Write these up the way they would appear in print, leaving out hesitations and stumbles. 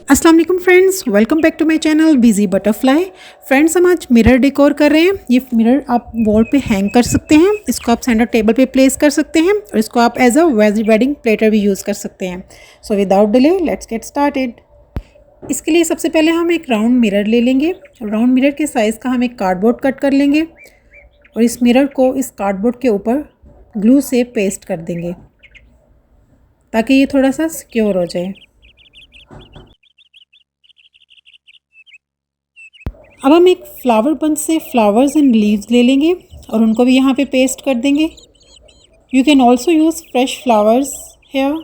अस्सलाम वालेकुम friends, welcome back to my channel busy butterfly. Friends, हम आज मिरर डेकोर कर रहे हैं। ये मिरर आप वॉल पे हैंग कर सकते हैं, इसको आप सेंटर टेबल पे प्लेस कर सकते हैं और इसको आप एज अ वेडिंग प्लेटर भी यूज़ कर सकते हैं। So without delay let's get started. इसके लिए सबसे पहले हम एक राउंड मिरर ले लेंगे। राउंड मिरर के साइज़ का हम एक कार्डबोर्ड कट कर लेंगे और इस मिरर को इस कार्डबोर्ड के ऊपर ग्लू से पेस्ट कर देंगे ताकि ये थोड़ा सा सिक्योर हो जाए। अब हम एक फ्लावर बंच से फ्लावर्स एंड लीव्स ले लेंगे और उनको भी यहाँ पे पेस्ट कर देंगे। You can also use fresh flowers here.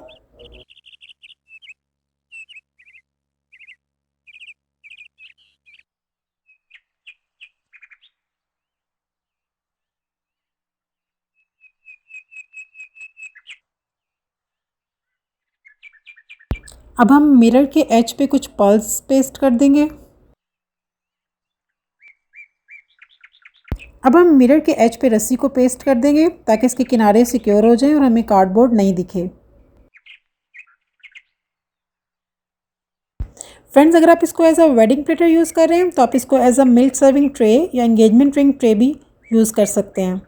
अब हम मिरर के एज पे कुछ पर्ल्स पेस्ट कर देंगे। अब हम मिरर के एज पे रस्सी को पेस्ट कर देंगे ताकि इसके किनारे सिक्योर हो जाएं और हमें कार्डबोर्ड नहीं दिखे। फ्रेंड्स, अगर आप इसको as a wedding platter use कर रहे हैं तो आप इसको as a milk serving tray या एंगेजमेंट रिंग ट्रे भी यूज़ कर सकते हैं।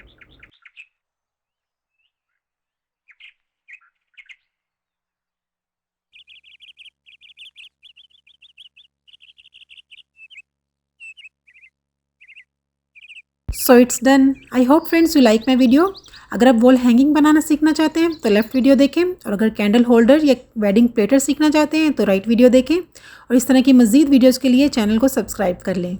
So it's done. I hope friends you like my video. अगर आप वॉल हैंगिंग बनाना सीखना चाहते हैं तो लेफ्ट वीडियो देखें, और अगर कैंडल होल्डर या वेडिंग प्लेटर सीखना चाहते हैं तो राइट वीडियो देखें, और इस तरह की मज़ीद वीडियोज़ के लिए चैनल को सब्सक्राइब कर लें।